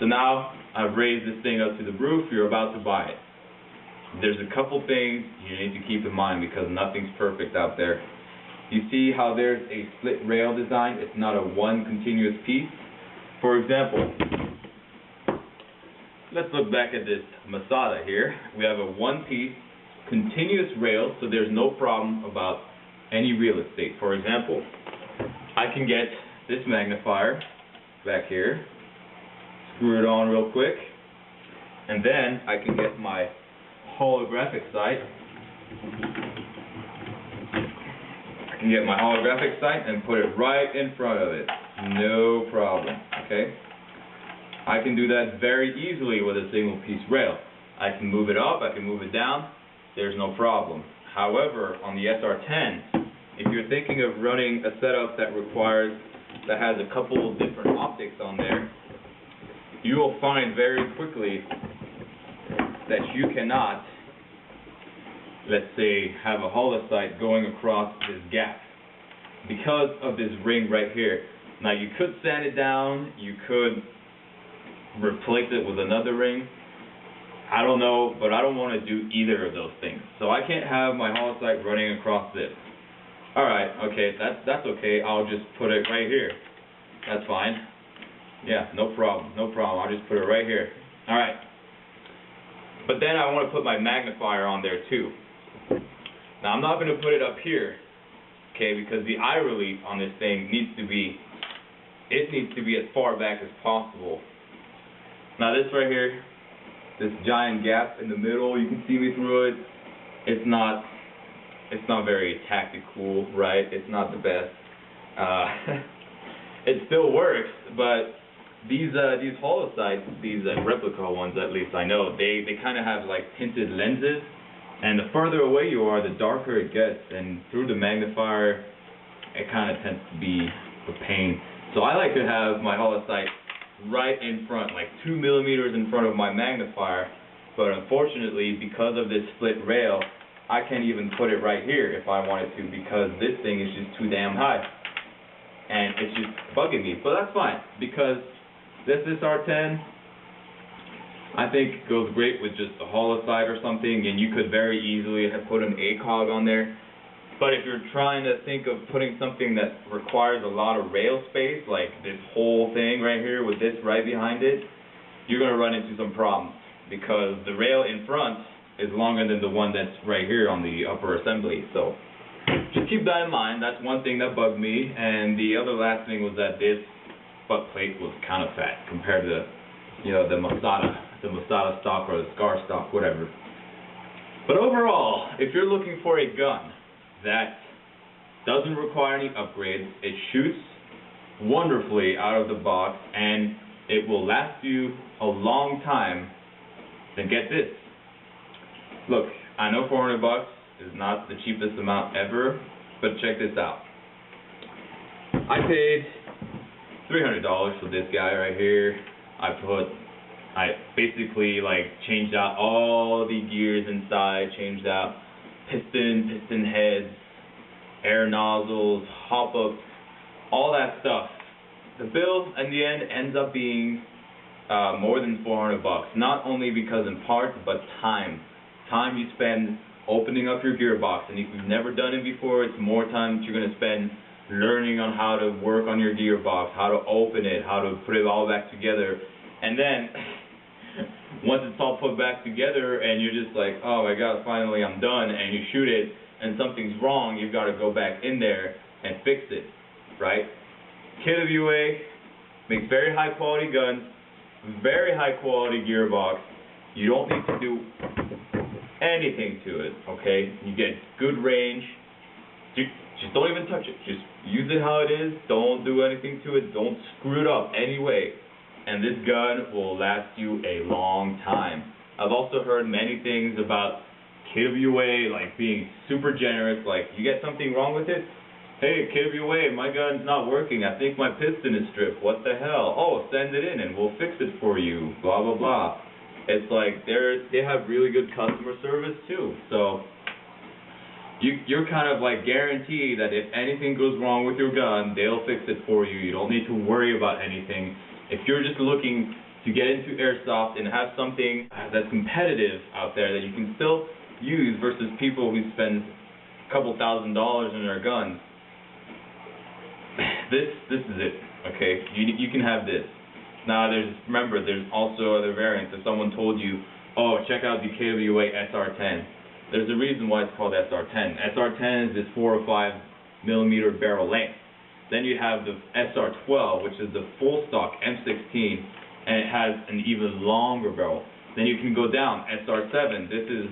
So now I've raised this thing up to the roof, you're about to buy it. There's a couple things you need to keep in mind because nothing's perfect out there. You see how there's a split rail design? It's not a one continuous piece. For example, let's look back at this Masada here. We have a one-piece continuous rail, so there's no problem about any real estate. For example, I can get this magnifier back here, screw it on real quick, and then I can get my holographic sight. I can get my holographic sight and put it right in front of it. No problem, okay? I can do that very easily with a single piece rail. I can move it up, I can move it down, there's no problem. However, on the SR10, if you're thinking of running a setup that has a couple of different optics on there, you will find very quickly that you cannot, let's say, have a holo sight going across this gap because of this ring right here. Now you could sand it down, you could replace it with another ring. I don't know, but I don't want to do either of those things. So I can't have my holo sight running across this. Alright, okay, that's okay. I'll just put it right here. That's fine. Yeah, no problem, no problem. I'll just put it right here. Alright. But then I want to put my magnifier on there too. Now I'm not going to put it up here, okay, because the eye relief on this thing needs to be as far back as possible. Now this right here, this giant gap in the middle, you can see me through it. It's not very tactical, right? It's not the best. It still works, but these holo sights, these replica ones at least I know, they kind of have like tinted lenses, and the further away you are, the darker it gets, and through the magnifier, it kind of tends to be a pain. So I like to have my holo sight right in front, like 2 millimeters in front of my magnifier, but unfortunately, because of this split rail, I can't even put it right here if I wanted to, because this thing is just too damn high, and it's just bugging me. But that's fine, because this SR10, I think goes great with just a holo sight or something, and you could very easily have put an ACOG on there. But if you're trying to think of putting something that requires a lot of rail space, like this whole thing right here with this right behind it, you're going to run into some problems, because the rail in front is longer than the one that's right here on the upper assembly. So just keep that in mind. That's one thing that bugged me. And the other last thing was that this butt plate was kind of fat compared to, you know, the Masada stock or the Scar stock, whatever. But overall, if you're looking for a gun that doesn't require any upgrades, it shoots wonderfully out of the box, and it will last you a long time, then get this. Look, I know $400 is not the cheapest amount ever, but check this out. I paid $300 for this guy right here. I basically like changed out all the gears inside, changed out piston heads, air nozzles, hop-ups, all that stuff. The bill in the end ends up being more than $400. Not only because in parts, but time. Time you spend opening up your gearbox, and if you've never done it before, it's more time that you're going to spend learning on how to work on your gearbox, how to open it, how to put it all back together, and then once it's all put back together and you're just like, oh my god, finally I'm done, and you shoot it and something's wrong, you've got to go back in there and fix it, right? KWA makes very high quality guns, very high quality gearbox. You don't need to do anything to it, okay? You get good range. Just don't even touch it. Just use it how it is. Don't do anything to it. Don't screw it up anyway. And this gun will last you a long time. I've also heard many things about KWA like being super generous, like you get something wrong with it, hey KWA, my gun's not working, I think my piston is stripped, what the hell, oh send it in and we'll fix it for you, blah blah blah. It's like they have really good customer service too, so you're kind of like guaranteed that if anything goes wrong with your gun, they'll fix it for you. You don't need to worry about anything. If you're just looking to get into airsoft and have something that's competitive out there that you can still use versus people who spend a couple $1,000s on their guns. This is it, okay? You can have this. Now remember, there's also other variants. If someone told you, oh, check out the KWA SR10, there's a reason why it's called SR10. SR10 is this 4 or 5 millimeter barrel length. Then you have the SR12, which is the full stock M16, and it has an even longer barrel. Then you can go down, SR7, this is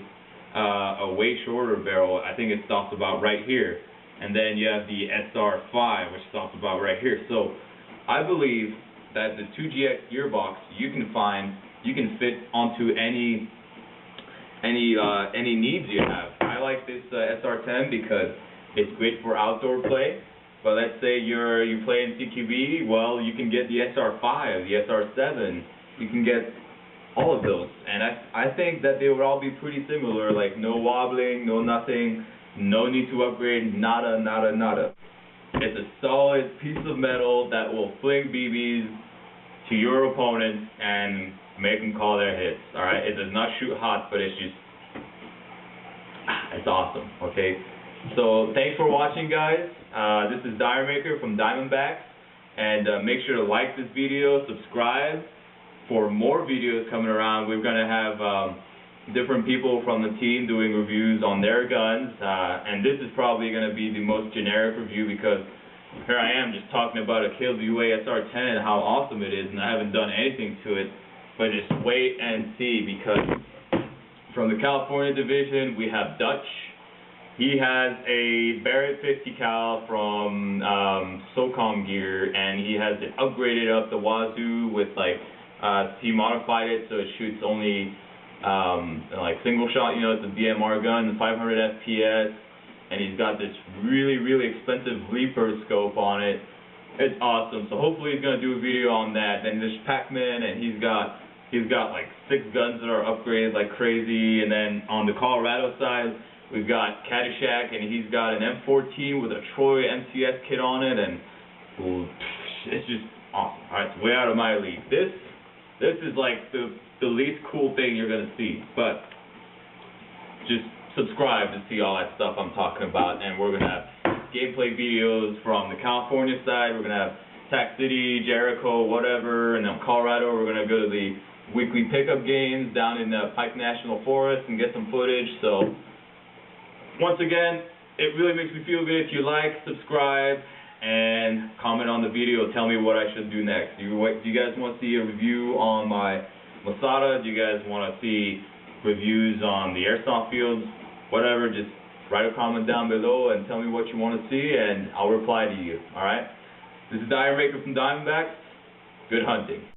a way shorter barrel. I think it stops about right here. And then you have the SR5, which stops about right here. So I believe that the 2GX gearbox you can fit onto any needs you have. I like this SR10 because it's great for outdoor play. But let's say you play in CQB, well, you can get the SR5, the SR7, you can get all of those. And I think that they would all be pretty similar, like no wobbling, no nothing, no need to upgrade, nada, nada, nada. It's a solid piece of metal that will fling BBs to your opponents and make them call their hits, alright? It does not shoot hot, but it's awesome, okay? So thanks for watching, guys. This is Dyermaker from Diamondbacks, and make sure to like this video, subscribe for more videos coming around. We're going to have different people from the team doing reviews on their guns, and this is probably going to be the most generic review because here I am just talking about a KWA SR10 and how awesome it is, and I haven't done anything to it, but just wait and see, because from the California division we have Dutch. He has a Barrett 50 cal from SOCOM gear, and he has it upgraded up the wazoo with he modified it so it shoots only like single shot, it's a DMR gun, 500 FPS, and he's got this really, really expensive Leaper scope on it. It's awesome. So hopefully he's gonna do a video on that. Then there's Pac-Man, and he's got like 6 guns that are upgraded like crazy. And then on the Colorado side, we've got Caddyshack, and he's got an M14 with a Troy MCS kit on it, and it's just awesome. Alright, it's way out of my league. This is like the least cool thing you're gonna see, but just subscribe to see all that stuff I'm talking about, and we're gonna have gameplay videos from the California side. We're gonna have Tac City, Jericho, whatever, and then Colorado. We're gonna go to the weekly pickup games down in Pike National Forest and get some footage. So once again, it really makes me feel good if you like, subscribe, and comment on the video. Tell me what I should do next. Do you guys want to see a review on my Masada? Do you guys want to see reviews on the airsoft fields? Whatever, just write a comment down below and tell me what you want to see, and I'll reply to you. Alright? This is Dyermaker from Diamondbacks. Good hunting.